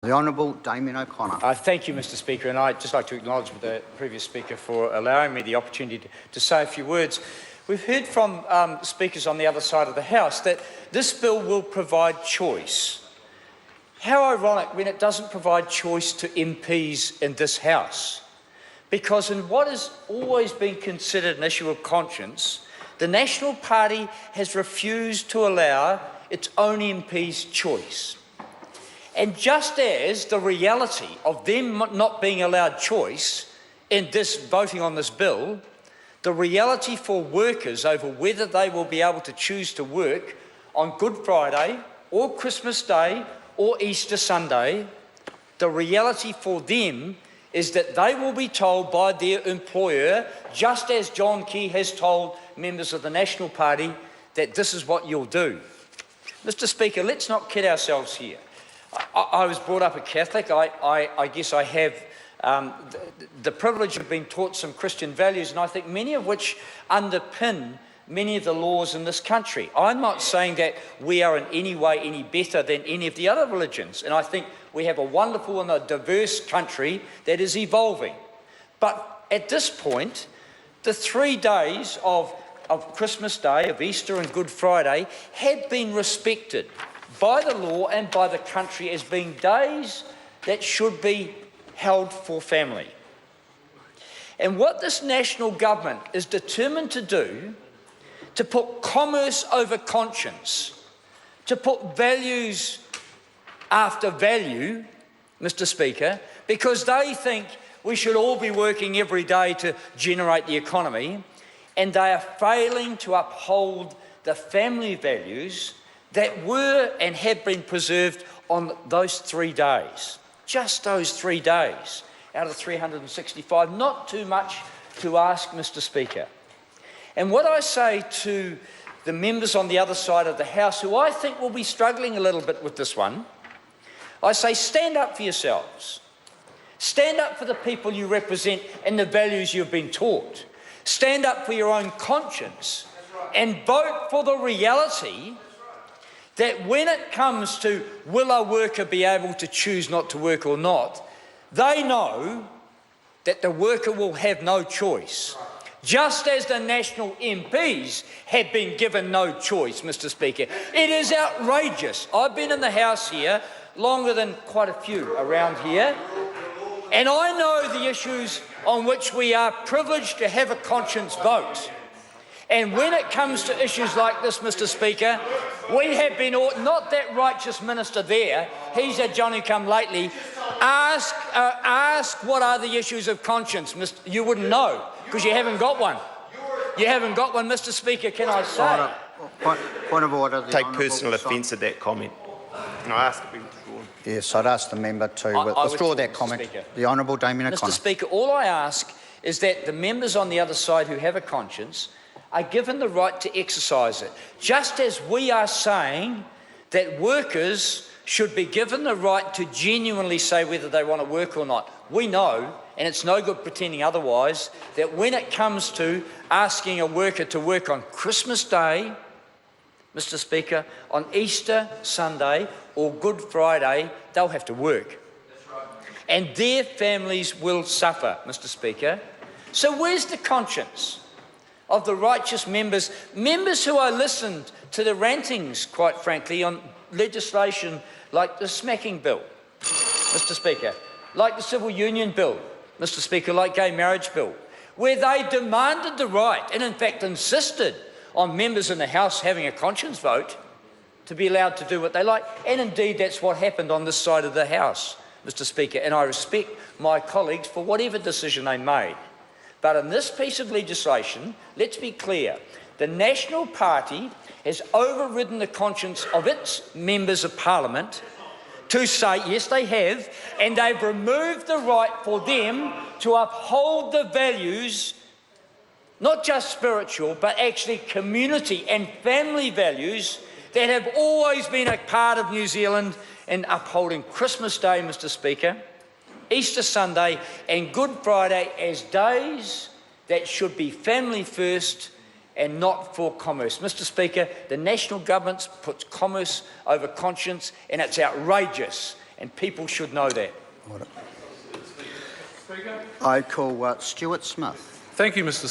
The Honourable Damien O'Connor. Thank you, Mr Speaker, and I'd just like to acknowledge the previous Speaker for allowing me the opportunity to say a few words. We've heard from speakers on the other side of the House that this bill will provide choice. How ironic when it doesn't provide choice to MPs in this House. Because in what has always been considered an issue of conscience, the National Party has refused to allow its own MPs choice. And just as the reality of them not being allowed choice in this voting on this bill, the reality for workers over whether they will be able to choose to work on Good Friday or Christmas Day or Easter Sunday, the reality for them is that they will be told by their employer, just as John Key has told members of the National Party, that this is what you'll do. Mr Speaker, let's not kid ourselves here. I was brought up a Catholic. I guess I have the privilege of being taught some Christian values, and I think many of which underpin many of the laws in this country. I'm not saying that we are in any way any better than any of the other religions, and I think we have a wonderful and a diverse country that is evolving. But at this point, the 3 days of Christmas Day, of Easter and Good Friday had been respected by the law and by the country as being days that should be held for family. And what this national government is determined to do, to put commerce over conscience, to put values after value, Mr Speaker, because they think we should all be working every day to generate the economy, and they are failing to uphold the family values that were and have been preserved on those 3 days. Just those 3 days out of 365, not too much to ask, Mr Speaker. And what I say to the members on the other side of the House, who I think will be struggling a little bit with this one, I say stand up for yourselves. Stand up for the people you represent and the values you've been taught. Stand up for your own conscience and vote for the reality that when it comes to will a worker be able to choose not to work or not, they know that the worker will have no choice. Just as the national MPs have been given no choice, Mr Speaker. It is outrageous. I've been in the House here longer than quite a few around here, and I know the issues on which we are privileged to have a conscience vote. And when it comes to issues like this, Mr Speaker, we have been, not that righteous minister there, he's a Johnny-come-lately, ask what are the issues of conscience. You wouldn't know, because you haven't got one. You haven't got one, Mr Speaker, can I say? Point of order. Take personal offence at that comment. And I ask it be withdrawn. Yes, I'd ask the member to withdraw that comment. Speaker. The Honourable Damien O'Connor. Mr Speaker, all I ask is that the members on the other side who have a conscience are given the right to exercise it, just as we are saying that workers should be given the right to genuinely say whether they want to work or not. We know, and it's no good pretending otherwise, that when it comes to asking a worker to work on Christmas Day, Mr Speaker, on Easter Sunday or Good Friday, they'll have to work. And their families will suffer, Mr Speaker. So where's the conscience of the righteous members who I listened to the rantings, quite frankly, on legislation like the smacking bill, Mr Speaker, like the civil union bill, Mr Speaker, like gay marriage bill, where they demanded the right and in fact insisted on members in the House having a conscience vote to be allowed to do what they like. And indeed that's what happened on this side of the House, Mr Speaker, and I respect my colleagues for whatever decision they made. But in this piece of legislation, let's be clear, the National Party has overridden the conscience of its members of Parliament to say, yes, they have, and they've removed the right for them to uphold the values, not just spiritual, but actually community and family values that have always been a part of New Zealand in upholding Christmas Day, Mr Speaker, Easter Sunday and Good Friday as days that should be family first and not for commerce. Mr Speaker, the national government puts commerce over conscience, and it's outrageous. and people should know that. I call Stuart Smith. Thank you, Mr.